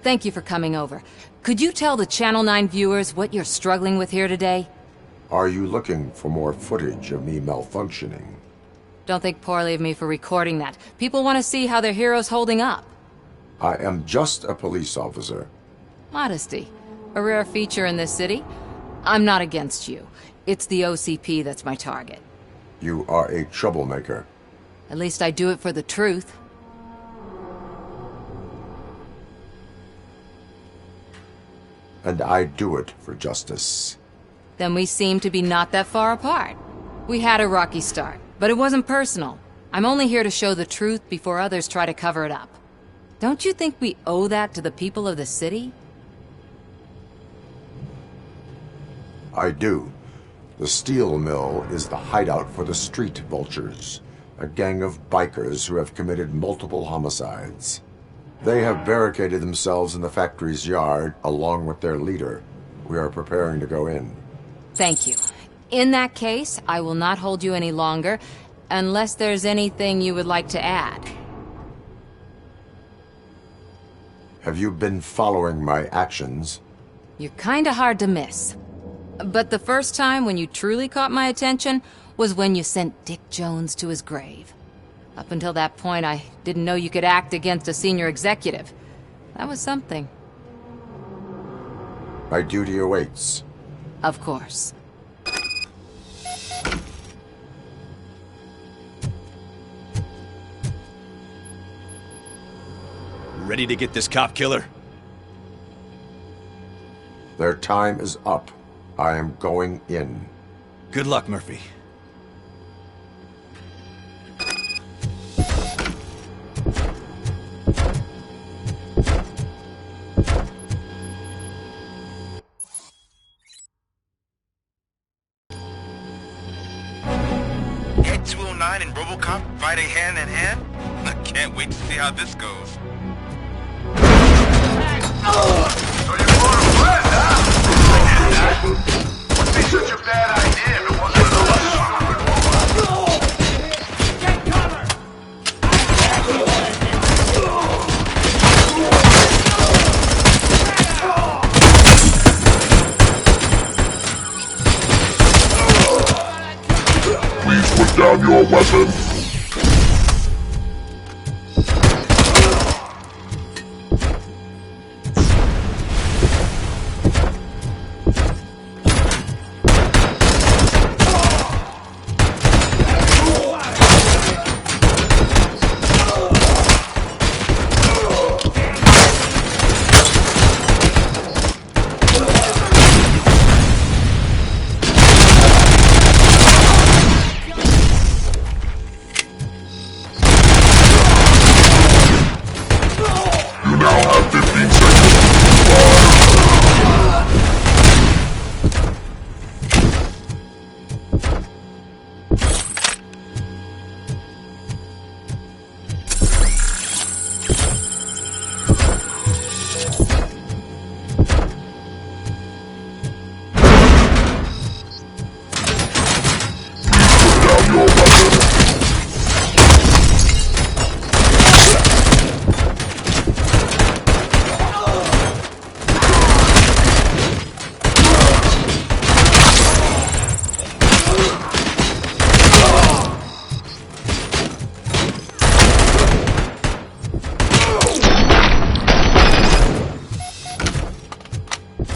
Thank you for coming over. Could you tell the Channel 9 viewers what you're struggling with here today? Are you looking for more footage of me malfunctioning? Don't think poorly of me for recording that. People want to see how their hero's holding up. I am just a police officer. Modesty. A rare feature in this city. I'm not against you. It's the OCP that's my target. You are a troublemaker. At least I do it for the truth. And I do it for justice. Then we seem to be not that far apart. We had a rocky start, but it wasn't personal. I'm only here to show the truth before others try to cover it up. Don't you think we owe that to the people of the city? I do. The steel mill is the hideout for the street vultures, a gang of bikers who have committed multiple homicides. They have barricaded themselves in the factory's yard, along with their leader. We are preparing to go in. Thank you. In that case, I will not hold you any longer, unless there's anything you would like to add. Have you been following my actions? You're kinda hard to miss. But the first time when you truly caught my attention was when you sent Dick Jones to his grave. Up until that point, I didn't know you could act against a senior executive. That was something. My duty awaits. Of course. Ready to get this cop killer? Their time is up. I am going in. Good luck, Murphy. ED-209 and Robocop fighting hand in hand? I can't wait to see how this goes. So you brought a friend, huh? I did that. Wouldn't be such a bad idea if it wasn't for the Take cover! Please put down your weapon.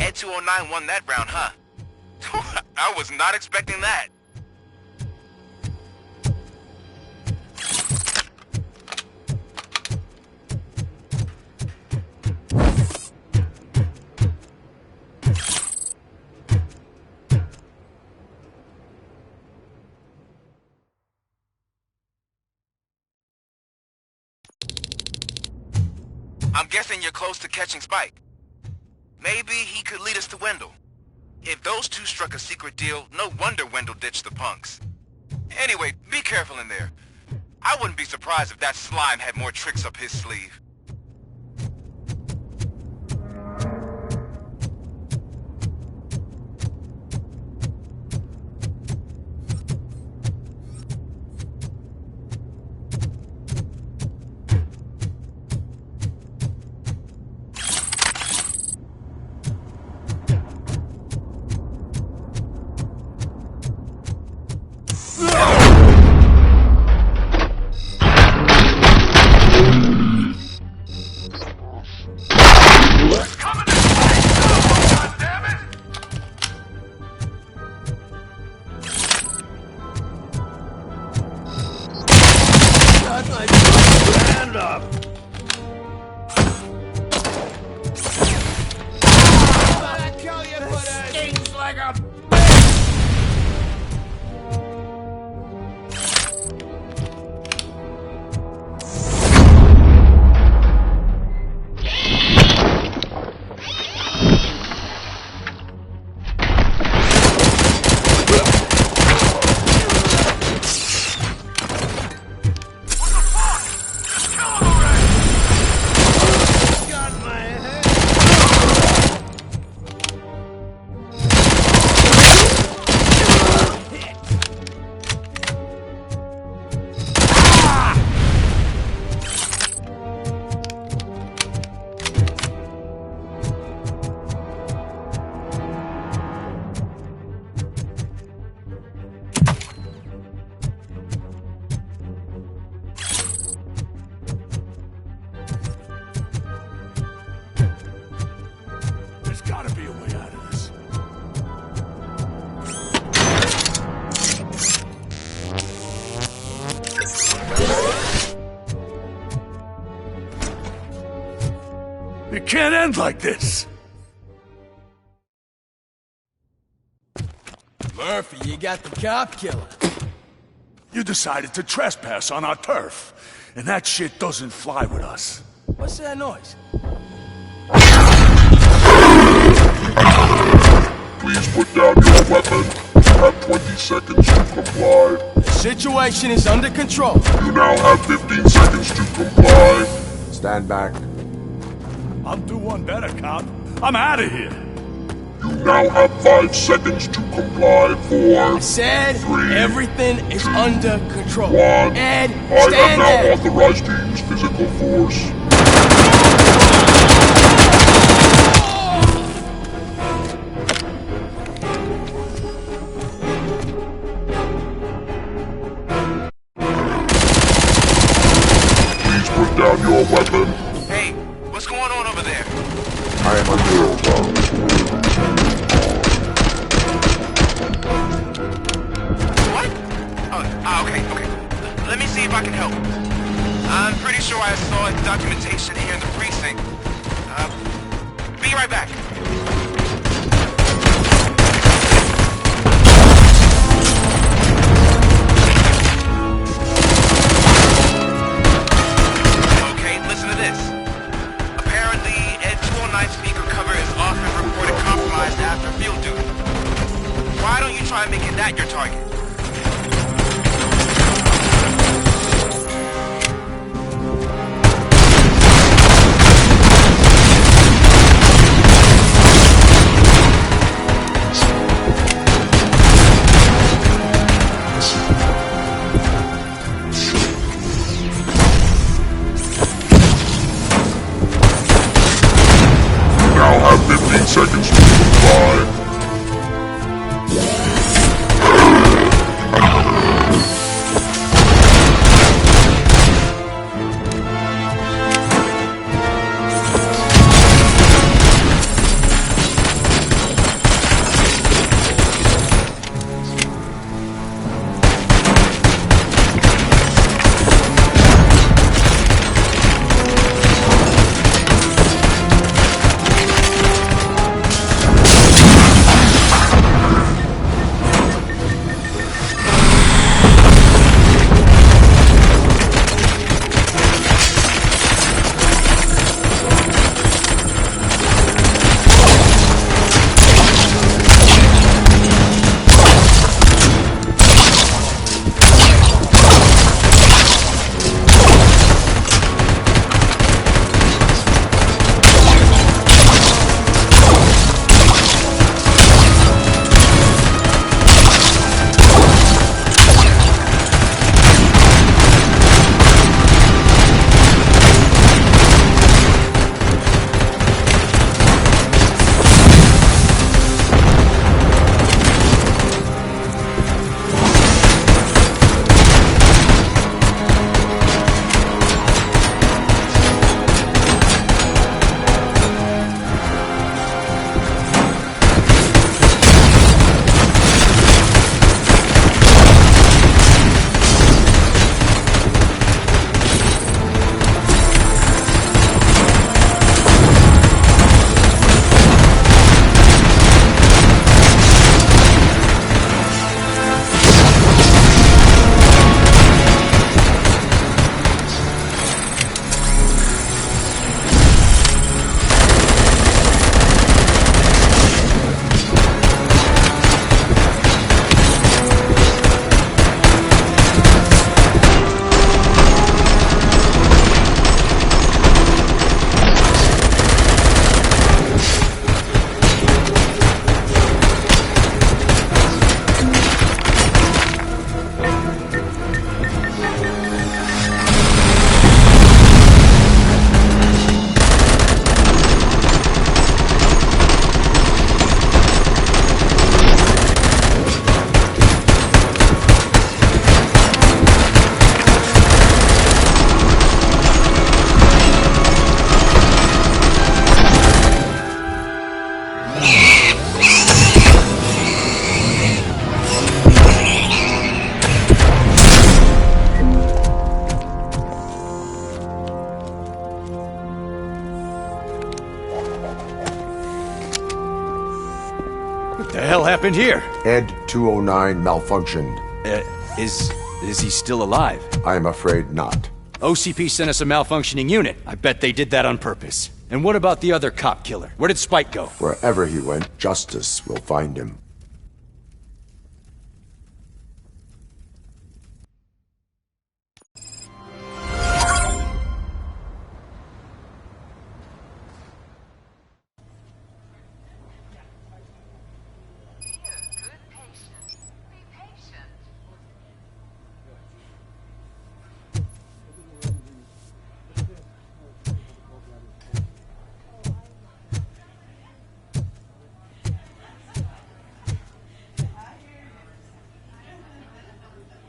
ED-209 won that round, huh? I was not expecting that. I'm guessing you're close to catching Spike. Maybe he could lead us to Wendell. If those two struck a secret deal, no wonder Wendell ditched the punks. Anyway, be careful in there. I wouldn't be surprised if that slime had more tricks up his sleeve. It can't end like this! Murphy, you got the cop killer. You decided to trespass on our turf, and that shit doesn't fly with us. What's that noise? Please put down your weapon. You have 20 seconds to comply. The situation is under control. You now have 15 seconds to comply. Stand back. I'll do one better, cop. I'm out of here. You now have 5 seconds to comply. 4, I said 3, everything is under control. 1. Ed, I am stand now there. authorized to use physical force. Please put down your weapon. Hey, what's going on over there? I am under overwhelmed. What? Oh, okay. Let me see if I can help. I'm pretty sure I saw documentation here in the precinct. Be right back. Okay, listen to this. Apparently, ED-209 speaker cover is often reported compromised after field duty. Why don't you try making that your target? Now have 15 seconds to comply. The hell happened here? ED-209 malfunctioned. Is he still alive? I am afraid not. OCP sent us a malfunctioning unit. I bet they did that on purpose. And what about the other cop killer? Where did Spike go? Wherever he went, justice will find him.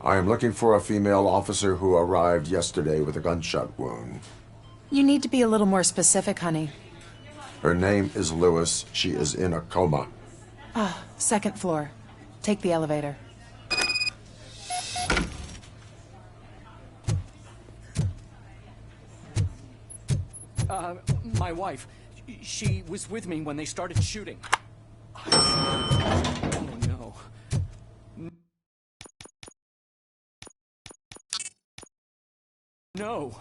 I am looking for a female officer who arrived yesterday with a gunshot wound. You need to be a little more specific, honey. Her name is Lewis. She is in a coma. Second floor. Take the elevator. My wife. She was with me when they started shooting. Oh, no. No.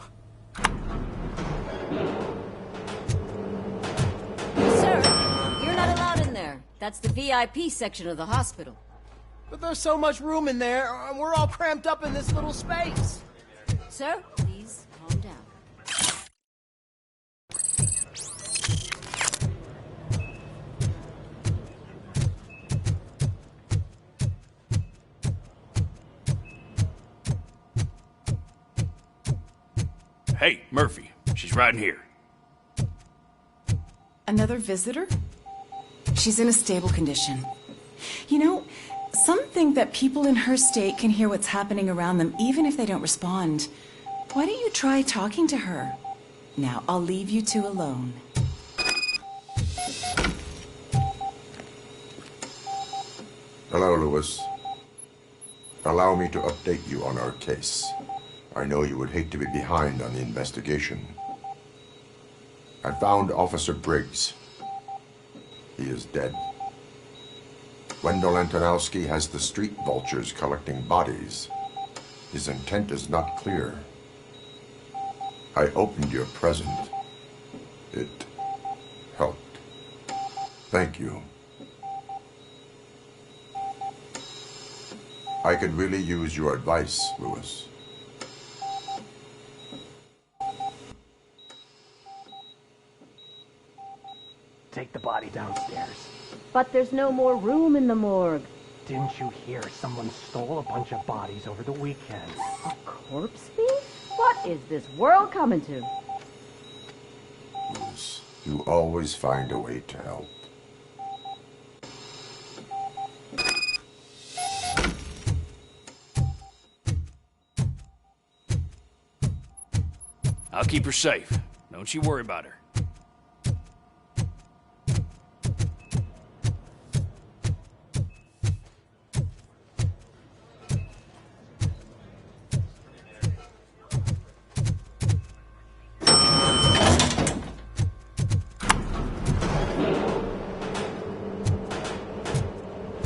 Sir, you're not allowed in there. That's the VIP section of the hospital. But there's so much room in there, and we're all cramped up in this little space. Sir, please calm down. Hey, Murphy. She's right here. Another visitor? She's in a stable condition. You know, some think that people in her state can hear what's happening around them even if they don't respond. Why don't you try talking to her? Now, I'll leave you two alone. Hello, Lewis. Allow me to update you on our case. I know you would hate to be behind on the investigation. I found Officer Briggs. He is dead. Wendell Antonowski has the street vultures collecting bodies. His intent is not clear. I opened your present. It helped. Thank you. I could really use your advice, Lewis. Take the body downstairs. But there's no more room in the morgue. Didn't you hear someone stole a bunch of bodies over the weekend? A corpse thief? What is this world coming to? Lewis, you always find a way to help. I'll keep her safe. Don't you worry about her.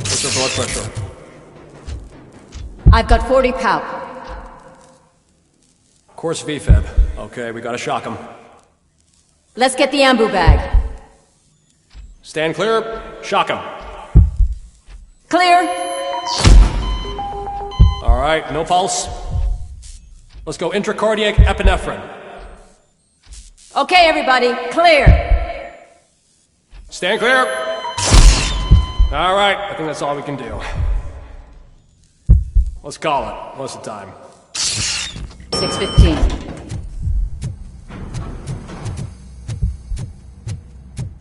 What's your blood pressure? I've got 40 pow. Course VFib. Okay, we gotta shock him. Let's get the ambu bag. Stand clear. Shock him. Clear. All right, no pulse. Let's go intracardiac epinephrine. Okay, everybody, clear. Stand clear. All right, I think that's all we can do. Let's call it. What's the time? 6:15.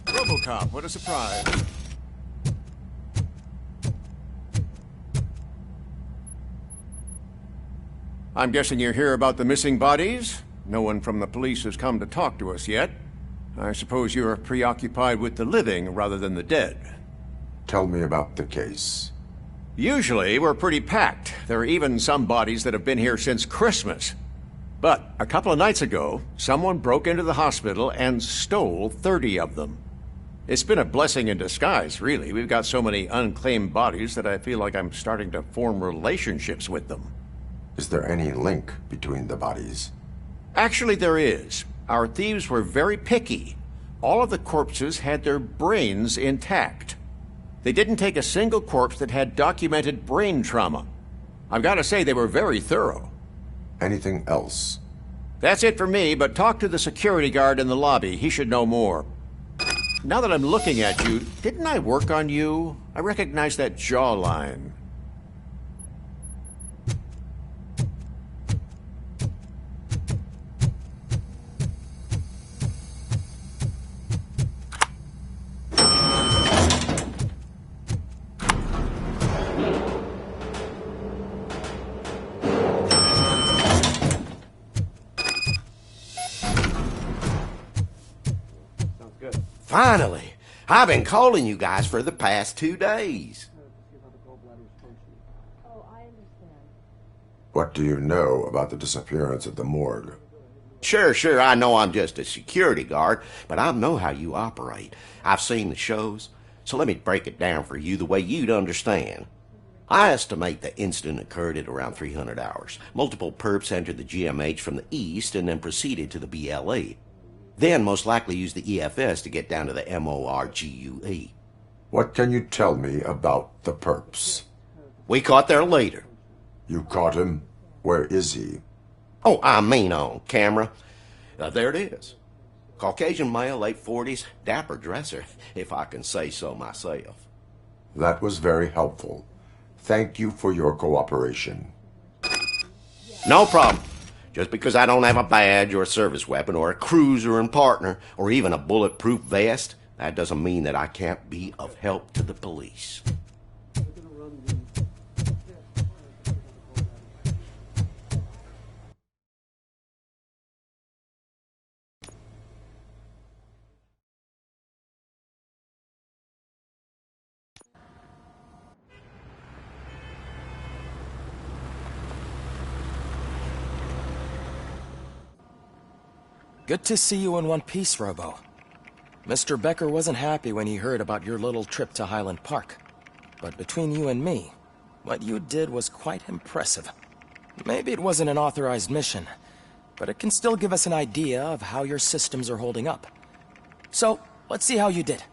Robocop, what a surprise. I'm guessing you're here about the missing bodies? No one from the police has come to talk to us yet. I suppose you're preoccupied with the living rather than the dead. Tell me about the case. Usually, we're pretty packed. There are even some bodies that have been here since Christmas. But a couple of nights ago, someone broke into the hospital and stole 30 of them. It's been a blessing in disguise, really. We've got so many unclaimed bodies that I feel like I'm starting to form relationships with them. Is there any link between the bodies? Actually, there is. Our thieves were very picky. All of the corpses had their brains intact. They didn't take a single corpse that had documented brain trauma. I've got to say, they were very thorough. Anything else? That's it for me, but talk to the security guard in the lobby. He should know more. Now that I'm looking at you, didn't I work on you? I recognize that jawline. Finally! I've been calling you guys for the past 2 days. What do you know about the disappearance at the morgue? Sure, I know I'm just a security guard, but I know how you operate. I've seen the shows, so let me break it down for you the way you'd understand. I estimate the incident occurred at around 300 hours. Multiple perps entered the GMH from the east and then proceeded to the BLE. Then most likely used the EFS to get down to the MORGUE. What can you tell me about the perps? We caught their leader. You caught him? Where is he? Oh, I mean on camera. There it is. Caucasian male, late 40s, dapper dresser, if I can say so myself. That was very helpful. Thank you for your cooperation. No problem. Just because I don't have a badge or a service weapon or a cruiser and partner or even a bulletproof vest, that doesn't mean that I can't be of help to the police. Good to see you in one piece, Robo. Mr. Becker wasn't happy when he heard about your little trip to Highland Park. But between you and me, what you did was quite impressive. Maybe it wasn't an authorized mission, but it can still give us an idea of how your systems are holding up. So, let's see how you did.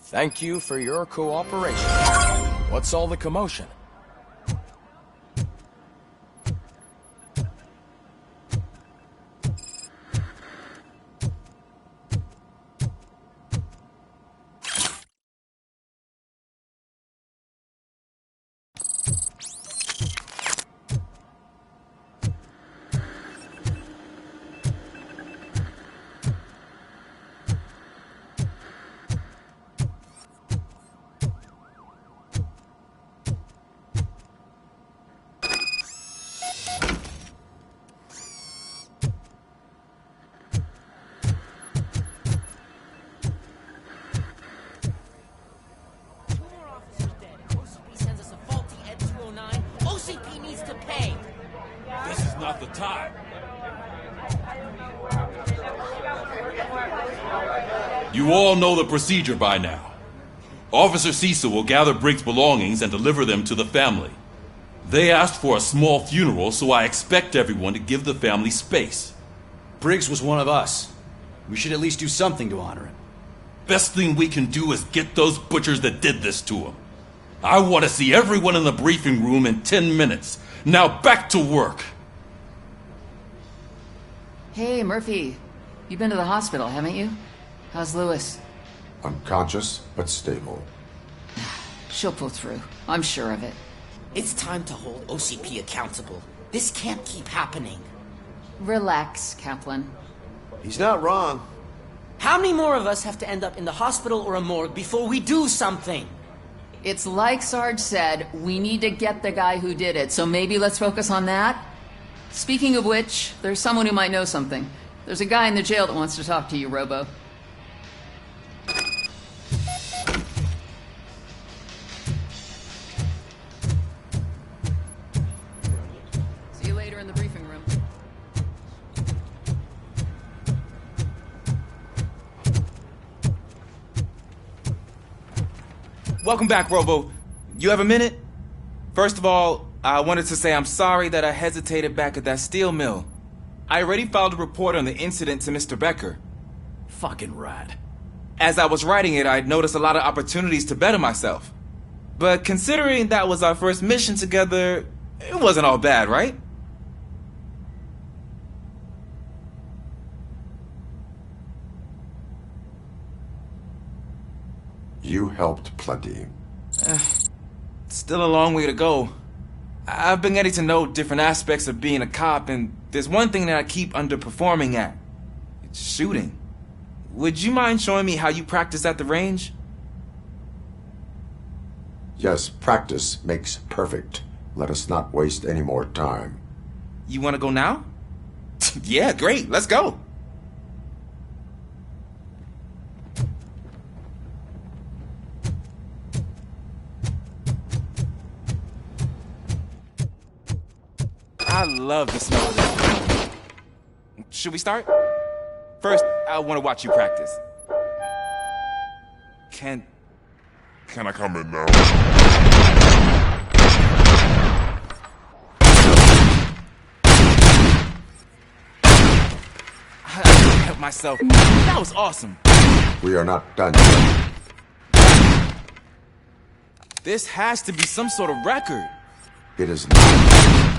Thank you for your cooperation. What's all the commotion? Not the time. You all know the procedure by now. Officer Cecil will gather Briggs' belongings and deliver them to the family. They asked for a small funeral, so I expect everyone to give the family space. Briggs was one of us. We should at least do something to honor him. Best thing we can do is get those butchers that did this to him. I want to see everyone in the briefing room in 10 minutes. Now back to work. Hey, Murphy. You've been to the hospital, haven't you? How's Lewis? Unconscious, but stable. She'll pull through. I'm sure of it. It's time to hold OCP accountable. This can't keep happening. Relax, Kaplan. He's not wrong. How many more of us have to end up in the hospital or a morgue before we do something? It's like Sarge said, we need to get the guy who did it, so maybe let's focus on that? Speaking of which, there's someone who might know something. There's a guy in the jail that wants to talk to you, Robo. See you later in the briefing room. Welcome back, Robo. You have a minute? First of all, I wanted to say I'm sorry that I hesitated back at that steel mill. I already filed a report on the incident to Mr. Becker. Fucking rad. As I was writing it, I'd noticed a lot of opportunities to better myself. But considering that was our first mission together, it wasn't all bad, right? You helped plenty. Still a long way to go. I've been getting to know different aspects of being a cop, and there's one thing that I keep underperforming at. It's shooting. Would you mind showing me how you practice at the range? Yes, practice makes perfect. Let us not waste any more time. You want to go now? Yeah, great. Let's go. I love the smell of this. Should we start? First, I want to watch you practice. Can I come in now? I can't help myself. That was awesome. We are not done yet. This has to be some sort of record. It is not.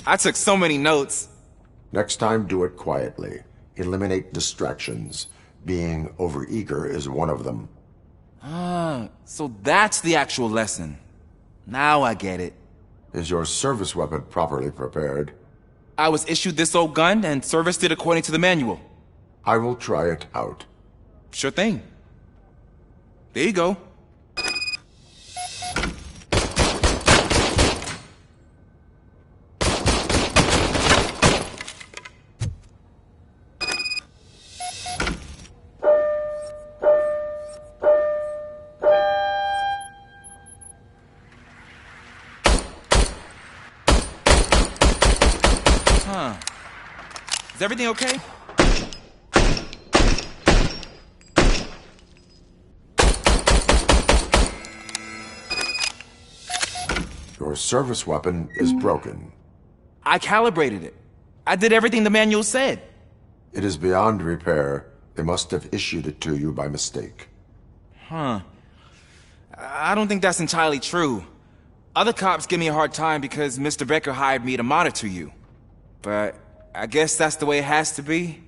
I took so many notes. Next time, do it quietly. Eliminate distractions. Being overeager is one of them. Ah, so that's the actual lesson. Now I get it. Is your service weapon properly prepared? I was issued this old gun and serviced it according to the manual. I will try it out. Sure thing. There you go. Is everything okay? Your service weapon is broken. I calibrated it. I did everything the manual said. It is beyond repair. They must have issued it to you by mistake. Huh. I don't think that's entirely true. Other cops give me a hard time because Mr. Becker hired me to monitor you. But I guess that's the way it has to be.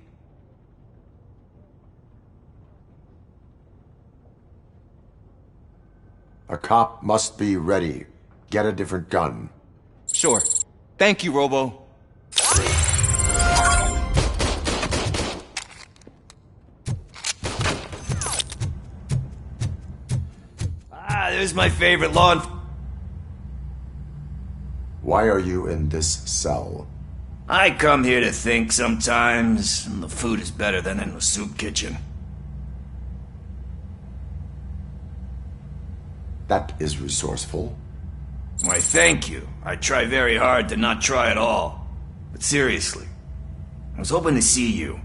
A cop must be ready. Get a different gun. Sure. Thank you, Robo. There's my favorite lawn. Why are you in this cell? I come here to think sometimes, and the food is better than in the soup kitchen. That is resourceful. Why, thank you. I try very hard to not try at all. But seriously, I was hoping to see you.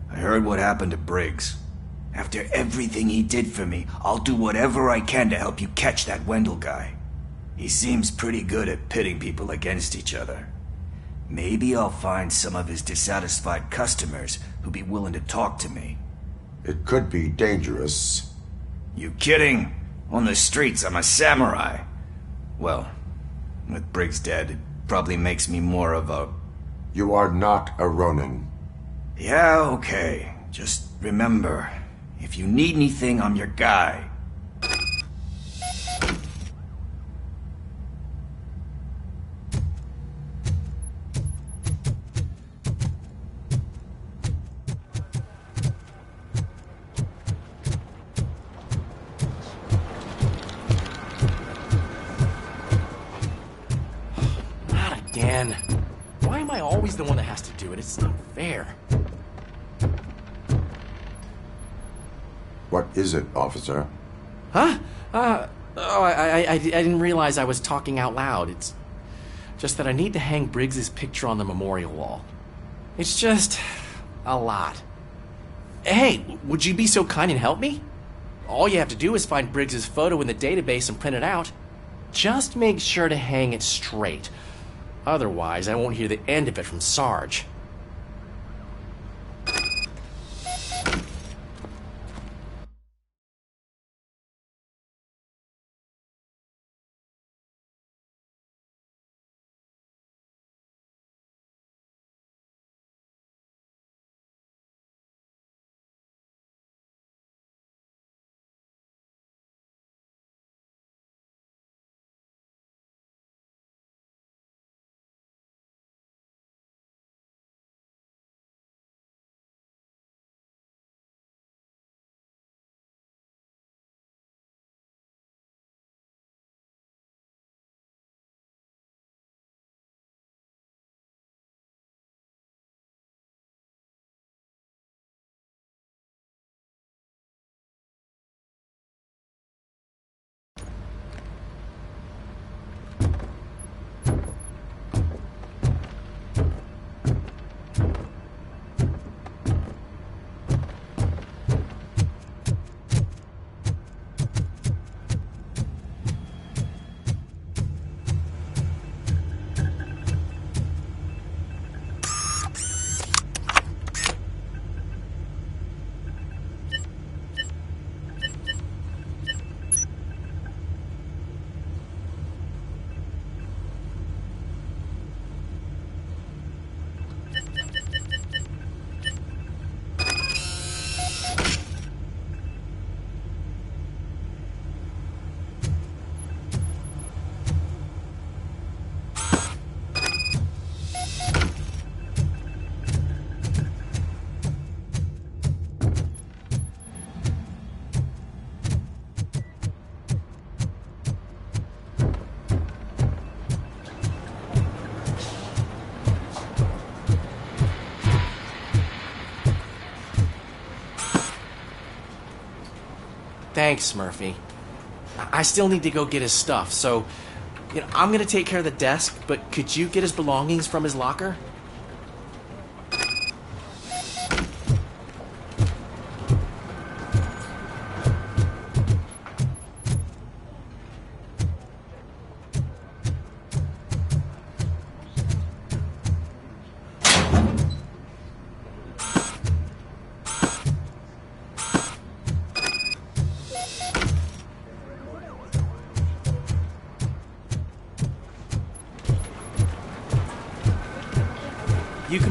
I heard what happened to Briggs. After everything he did for me, I'll do whatever I can to help you catch that Wendell guy. He seems pretty good at pitting people against each other. Maybe I'll find some of his dissatisfied customers who'd be willing to talk to me. It could be dangerous. You kidding? On the streets, I'm a samurai. Well, with Briggs dead, it probably makes me more of a... You are not a Ronin. Yeah, okay. Just remember, if you need anything, I'm your guy. Again. Why am I always the one that has to do it? It's not fair. What is it, officer? Huh? I didn't realize I was talking out loud. It's just that I need to hang Briggs's picture on the memorial wall. It's just a lot. Hey, would you be so kind and help me? All you have to do is find Briggs's photo in the database and print it out. Just make sure to hang it straight. Otherwise, I won't hear the end of it from Sarge. Thanks, Murphy. I still need to go get his stuff, so I'm gonna take care of the desk, but could you get his belongings from his locker?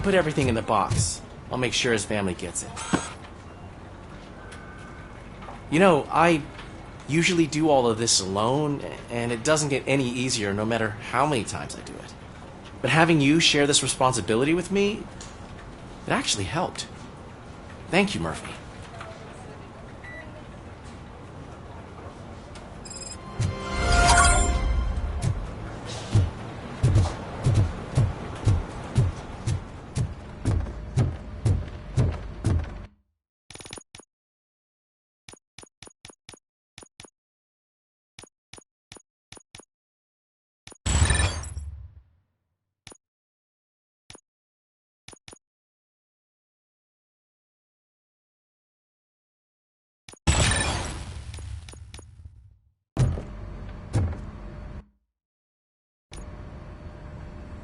can put everything in the box. I'll make sure his family gets it. You know, I usually do all of this alone, and it doesn't get any easier no matter how many times I do it. But having you share this responsibility with me, it actually helped. Thank you, Murphy.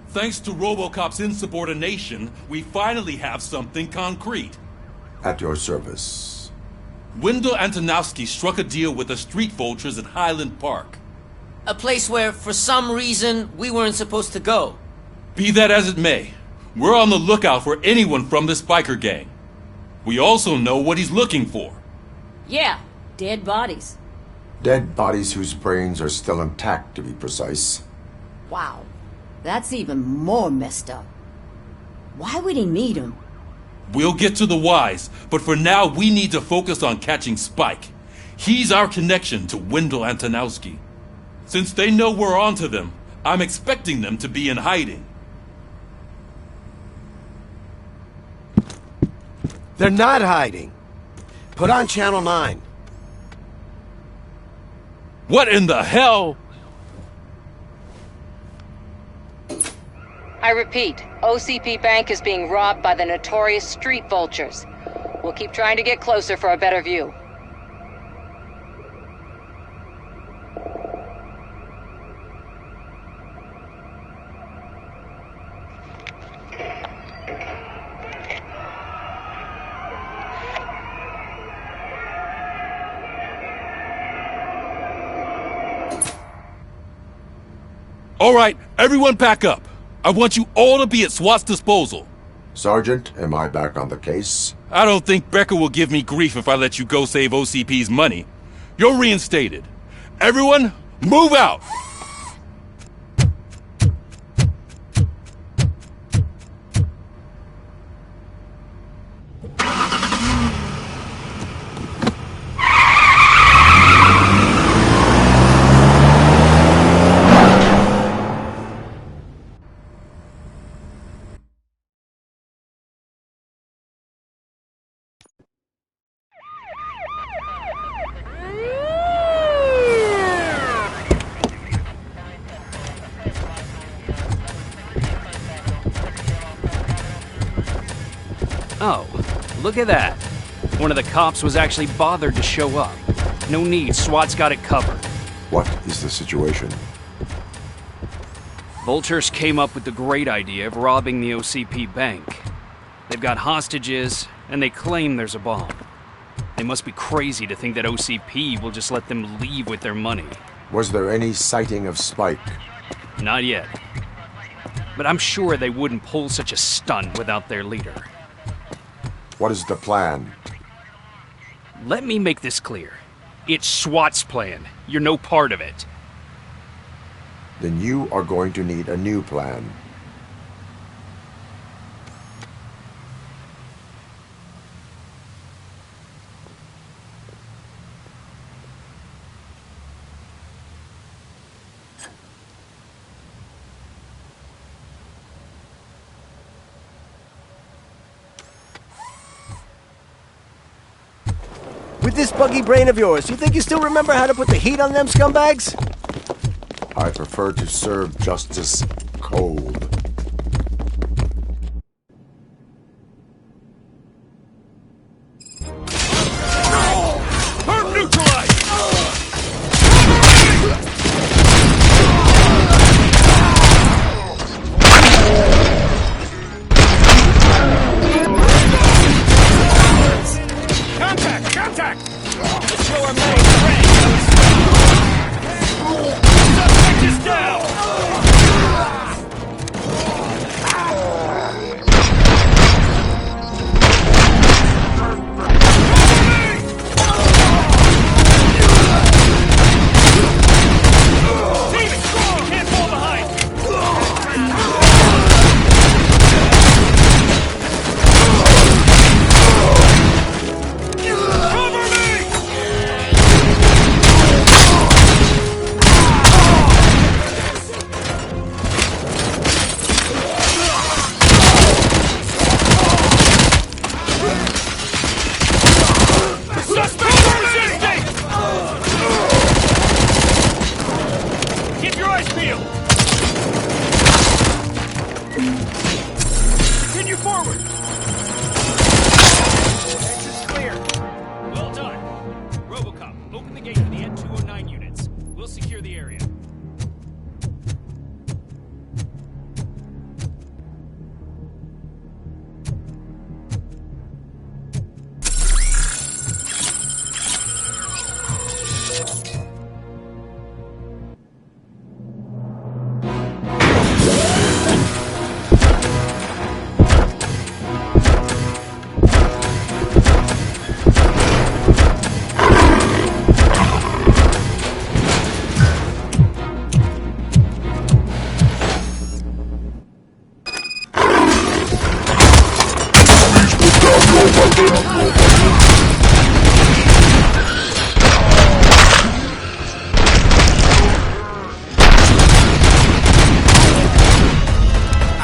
Thanks to Robocop's insubordination, we finally have something concrete. At your service. Wendell Antonowski struck a deal with the street vultures at Highland Park. A place where, for some reason, we weren't supposed to go. Be that as it may, we're on the lookout for anyone from this biker gang. We also know what he's looking for. Yeah, dead bodies. Dead bodies whose brains are still intact, to be precise. Wow, that's even more messed up. Why would he need them? We'll get to the whys, but for now we need to focus on catching Spike. He's our connection to Wendell Antonowski. Since they know we're onto them, I'm expecting them to be in hiding. They're not hiding. Put on Channel 9. What in the hell? I repeat, OCP Bank is being robbed by the notorious street vultures. We'll keep trying to get closer for a better view. All right, everyone back up. I want you all to be at SWAT's disposal. Sergeant, am I back on the case? I don't think Becker will give me grief if I let you go save OCP's money. You're reinstated. Everyone, move out! Oh, look at that. One of the cops was actually bothered to show up. No need, SWAT's got it covered. What is the situation? Vultures came up with the great idea of robbing the OCP bank. They've got hostages, and they claim there's a bomb. They must be crazy to think that OCP will just let them leave with their money. Was there any sighting of Spike? Not yet. But I'm sure they wouldn't pull such a stunt without their leader. What is the plan? Let me make this clear. It's SWAT's plan. You're no part of it. Then you are going to need a new plan. With this buggy brain of yours, you think you still remember how to put the heat on them scumbags? I prefer to serve justice cold. Herb neutralized! Contact! Contact! Let's show our main friend. Suspect is down! I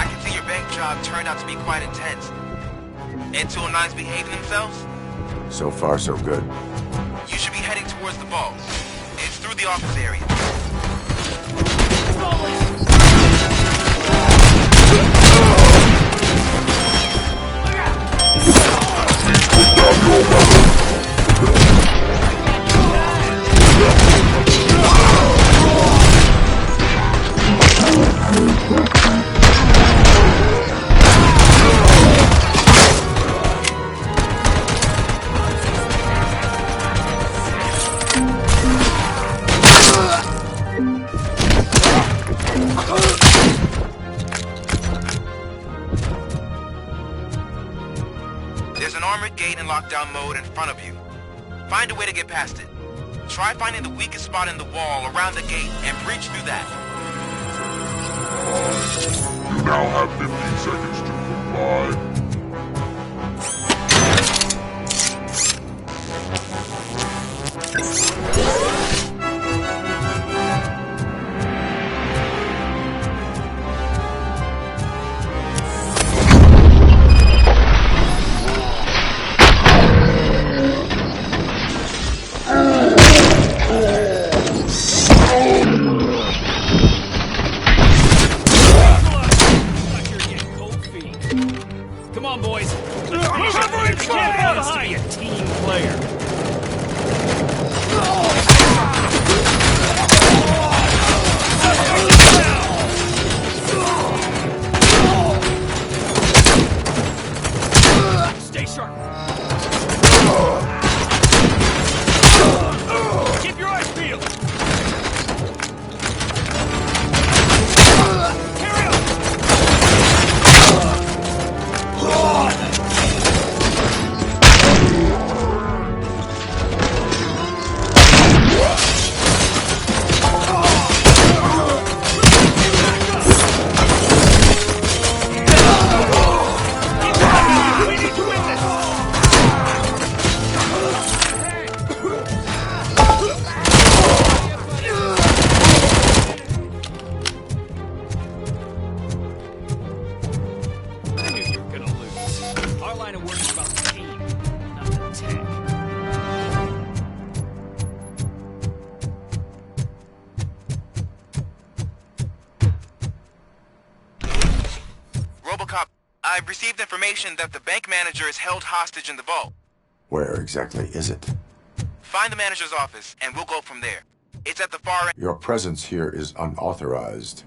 can see your bank job turned out to be quite intense. ED-209's behaving themselves? So far, so good. You should be heading towards the vault. It's through the office area. There's an armored gate in lockdown mode in front of you. Find a way to get past it. Try finding the weakest spot in the wall around the gate and breach through that. You now have 15 seconds to comply. Come on, boys. Covering fire! Wants to be a team player. Stay sharp. Keep your eyes peeled. Carry on. Robocop, I've received information that the bank manager is held hostage in the vault. Where exactly is it? Find the manager's office, and we'll go from there. It's at the far end. Your presence here is unauthorized.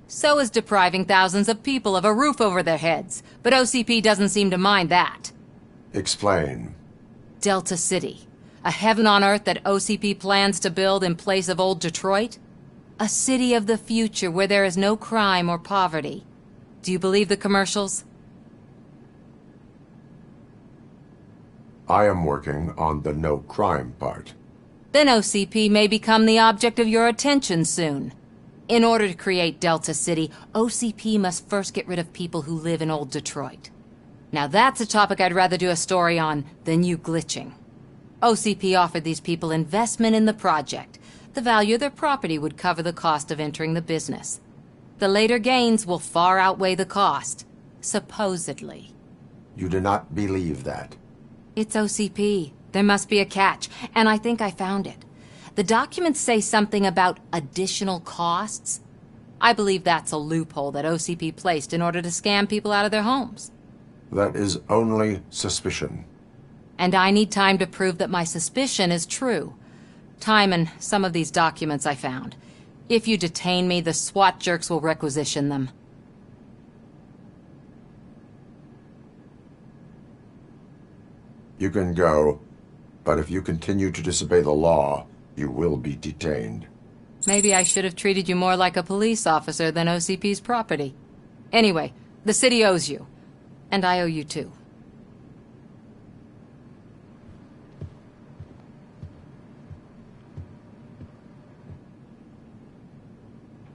So is depriving thousands of people of a roof over their heads, but OCP doesn't seem to mind that. Explain. Delta City, a heaven on earth that OCP plans to build in place of old Detroit? A city of the future where there is no crime or poverty. Do you believe the commercials? I am working on the no crime part. Then OCP may become the object of your attention soon. In order to create Delta City, OCP must first get rid of people who live in old Detroit. Now that's a topic I'd rather do a story on than you glitching. OCP offered these people investment in the project. The value of their property would cover the cost of entering the business. The later gains will far outweigh the cost, supposedly. You do not believe that. It's OCP. There must be a catch, and I think I found it. The documents say something about additional costs. I believe that's a loophole that OCP placed in order to scam people out of their homes. That is only suspicion. And I need time to prove that my suspicion is true. Time and some of these documents I found. If you detain me, the SWAT jerks will requisition them. You can go, but if you continue to disobey the law, you will be detained. Maybe I should have treated you more like a police officer than OCP's property. Anyway, the city owes you. And I owe you too.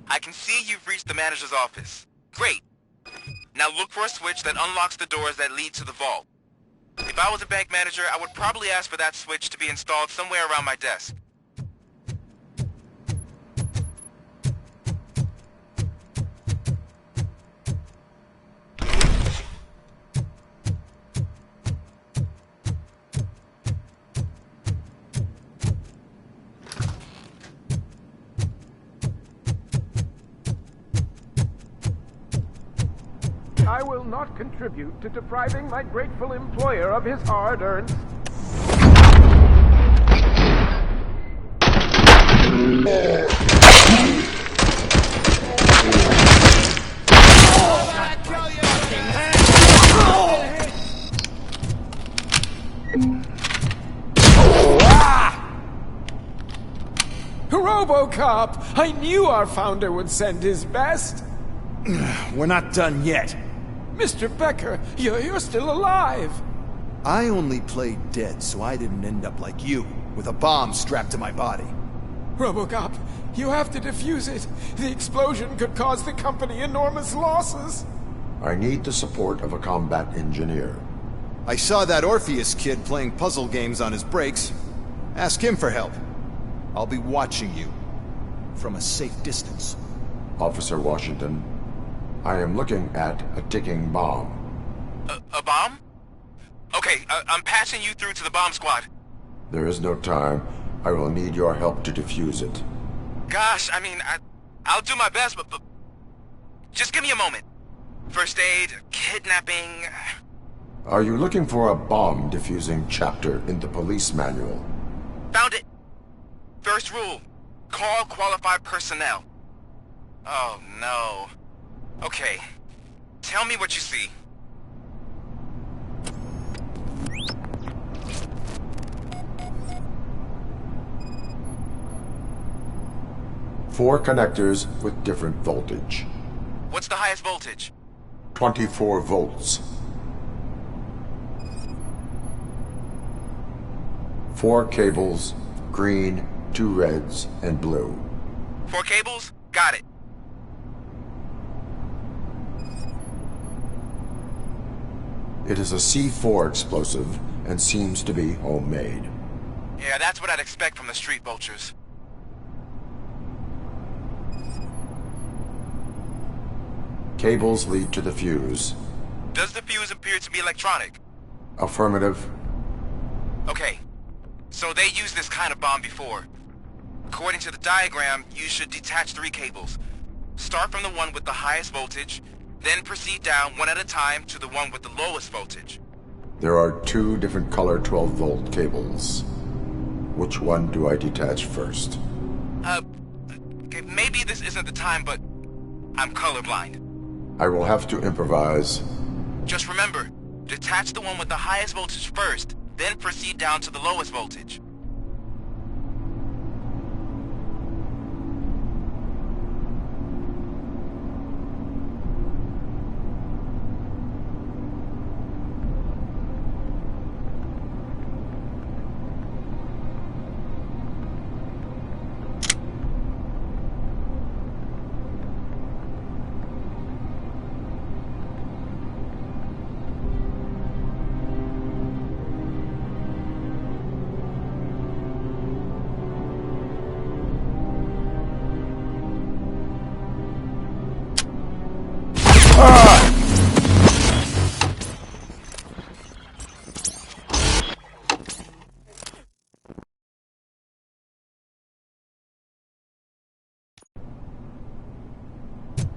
I can see you've reached the manager's office. Great. Now look for a switch that unlocks the doors that lead to the vault. If If I was a bank manager, I would probably ask for that switch to be installed somewhere around my desk. I will not contribute to depriving my grateful employer of his hard-earned... Robocop! I knew our founder would send his best! We're not done yet. Mr. Becker, you're still alive! I only played dead so I didn't end up like you, with a bomb strapped to my body. Robocop, you have to defuse it. The explosion could cause the company enormous losses. I need the support of a combat engineer. I saw that Orpheus kid playing puzzle games on his breaks. Ask him for help. I'll be watching you. From a safe distance. Officer Washington, I am looking at a ticking bomb. A bomb? Okay, I'm passing you through to the bomb squad. There is no time. I will need your help to defuse it. Gosh, I mean, I'll do my best, but just give me a moment. First aid, kidnapping... Are you looking for a bomb defusing chapter in the police manual? Found it. First rule, call qualified personnel. Oh, no. Okay, tell me what you see. Four connectors with different voltage. What's the highest voltage? 24 volts. 4 cables, green, 2 reds, and blue. 4 cables? Got it. It is a C4 explosive and seems to be homemade. Yeah, that's what I'd expect from the street vultures. Cables lead to the fuse. Does the fuse appear to be electronic? Affirmative. Okay, so they used this kind of bomb before. According to the diagram, you should detach 3 cables. Start from the one with the highest voltage, then proceed down one at a time to the one with the lowest voltage. There are 2 different color 12-volt cables. Which one do I detach first? Okay, maybe this isn't the time, but I'm colorblind. I will have to improvise. Just remember, detach the one with the highest voltage first, then proceed down to the lowest voltage.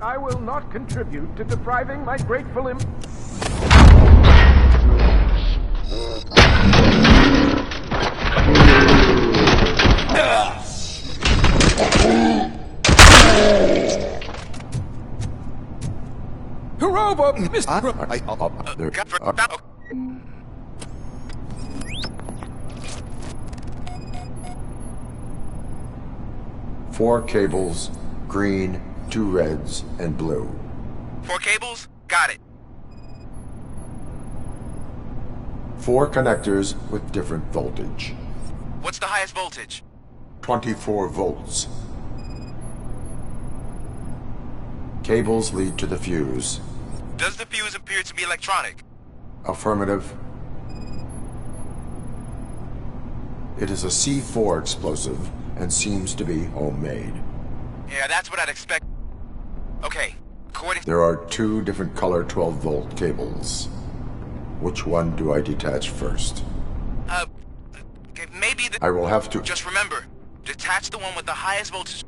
I will not contribute to depriving my grateful Robo, Mr. Four cables, green, 2 reds, and blue. 4 cables? Got it. 4 connectors with different voltage. What's the highest voltage? 24 volts. Cables lead to the fuse. Does the fuse appear to be electronic? Affirmative. It is a C4 explosive and seems to be homemade. Yeah, that's what I'd expect. Okay, according... There are 2 different color 12-volt cables. Which one do I detach first? Okay, maybe the... I will have to... Just remember, detach the one with the highest voltage.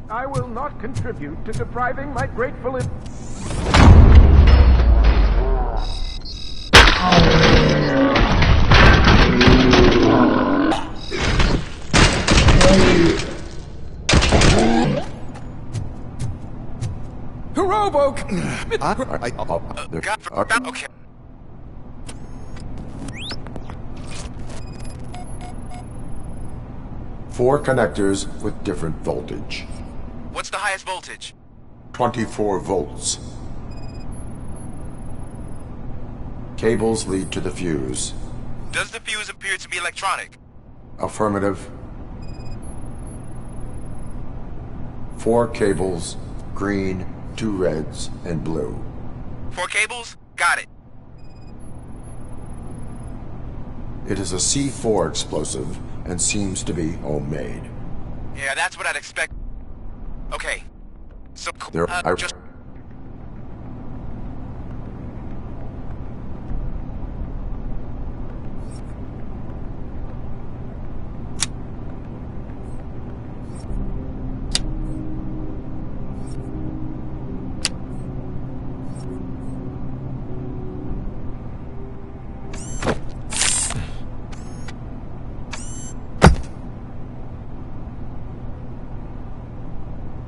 I will not contribute to depriving my grateful... Okay. Four connectors with different voltage. What's the highest voltage? 24 volts. Cables lead to the fuse. Does the fuse appear to be electronic? Affirmative. 4 cables, green, 2 reds, and blue. 4 cables? Got it. It is a C4 explosive and seems to be homemade. Yeah, that's what I'd expect. Okay. So, just...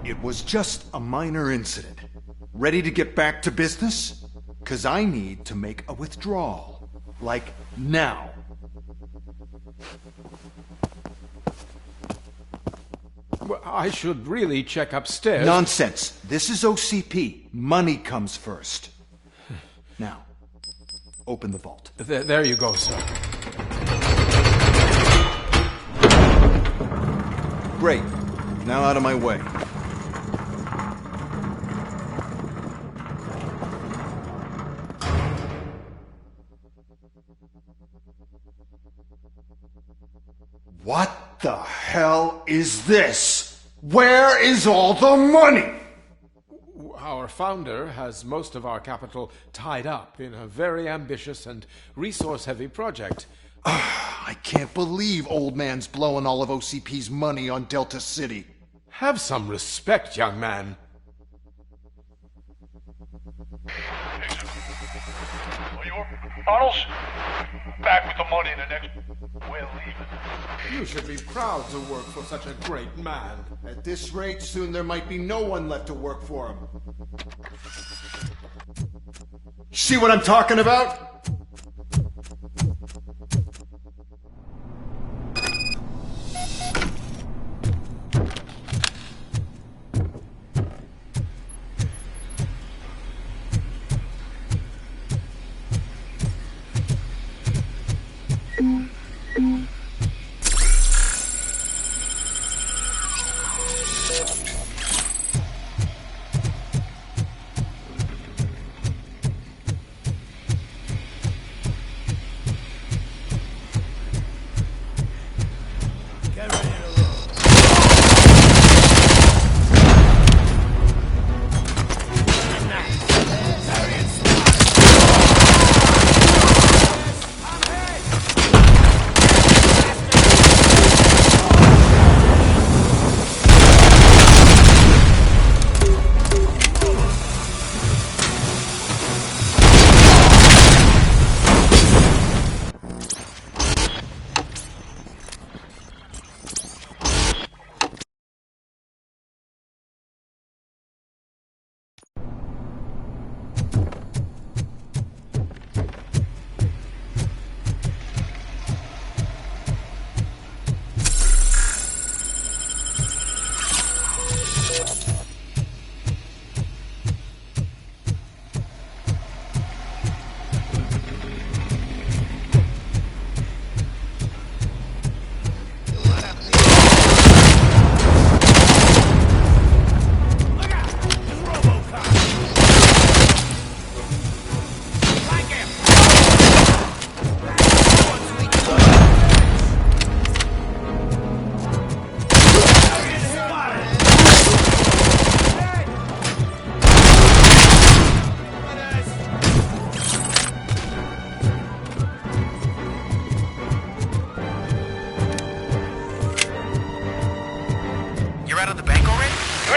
It was just a minor incident. Ready to get back to business? 'Cause I need to make a withdrawal. Like, now. Well, I should really check upstairs. Nonsense. This is OCP. Money comes first. Now, open the vault. There you go, sir. Great. Now out of my way. What the hell is this? Where is all the money? Our founder has most of our capital tied up in a very ambitious and resource-heavy project. I can't believe old man's blowing all of OCP's money on Delta City. Have some respect, young man. Arnold's back with the money in the next... We're leaving. You should be proud to work for such a great man. At this rate, soon there might be no one left to work for him. See what I'm talking about?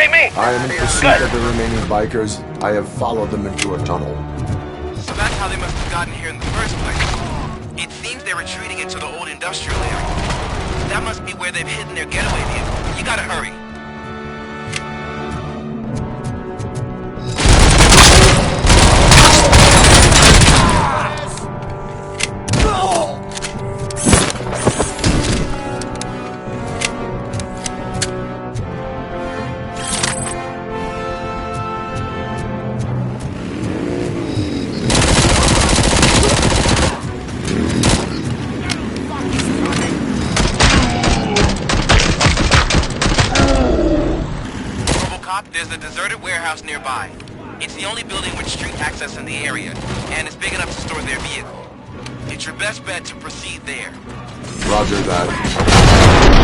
see me? I am in pursuit of the remaining bikers. I have followed them into a tunnel. So that's how they must have gotten here in the first place. It seems they're retreating into the old industrial area. That must be where they've hidden their getaway vehicle. You gotta hurry. There's a deserted warehouse nearby. It's the only building with street access in the area, and it's big enough to store their vehicle. It's your best bet to proceed there. Roger that.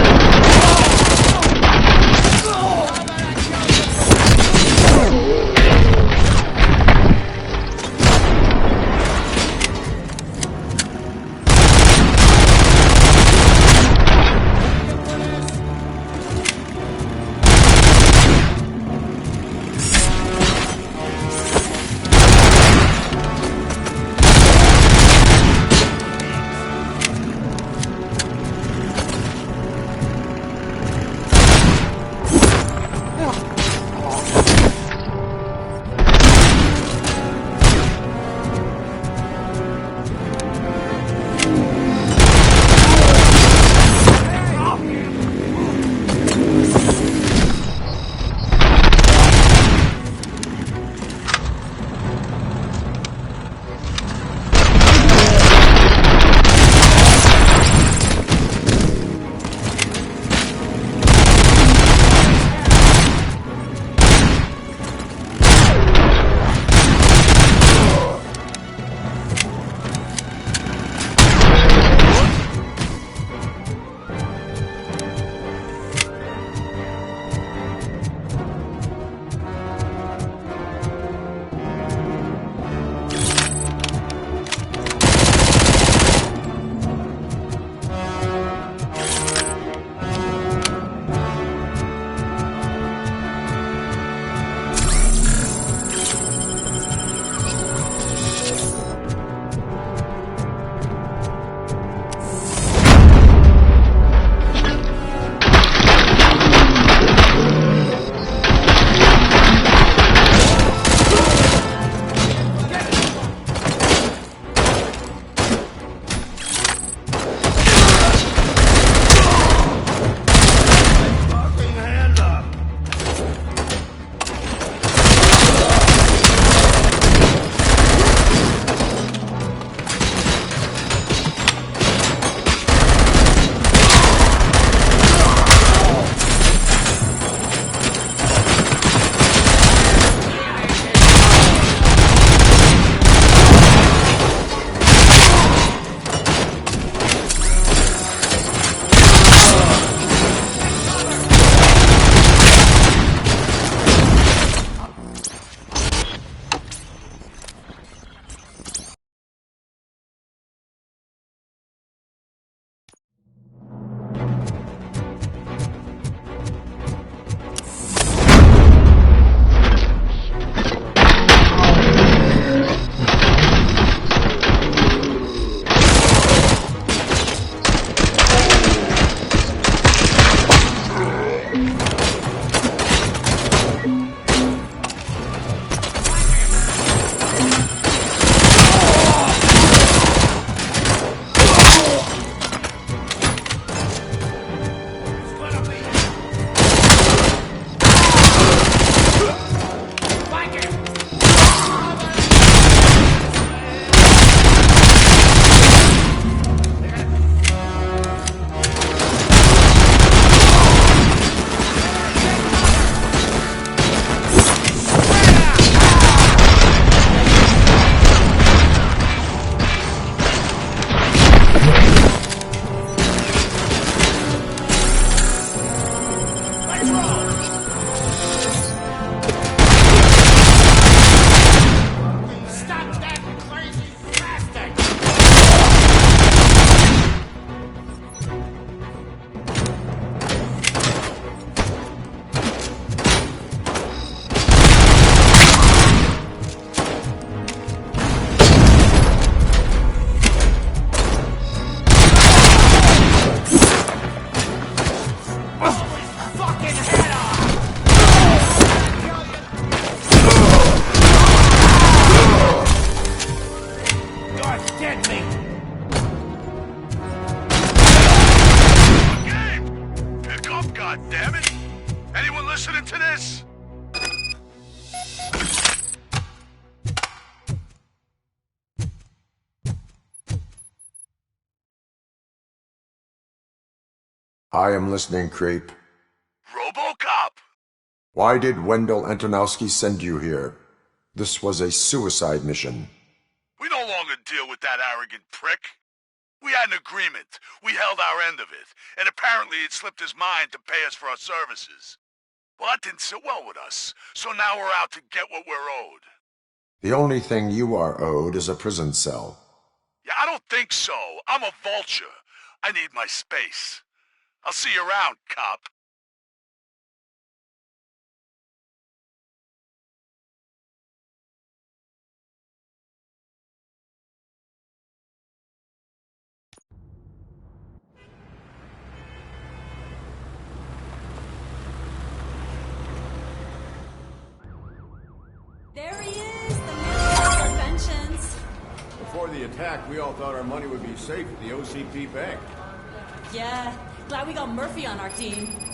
listening to this? I am listening, creep. Robocop! Why did Wendell Antonowski send you here? This was a suicide mission. We no longer deal with that arrogant prick. We had an agreement. We held our end of it. And apparently it slipped his mind to pay us for our services. Well, that didn't sit well with us. So now we're out to get what we're owed. The only thing you are owed is a prison cell. Yeah, I don't think so. I'm a vulture. I need my space. I'll see you around, cop. There he is, the man of inventions. Before the attack, we all thought our money would be safe at the OCP bank. Yeah, glad we got Murphy on our team.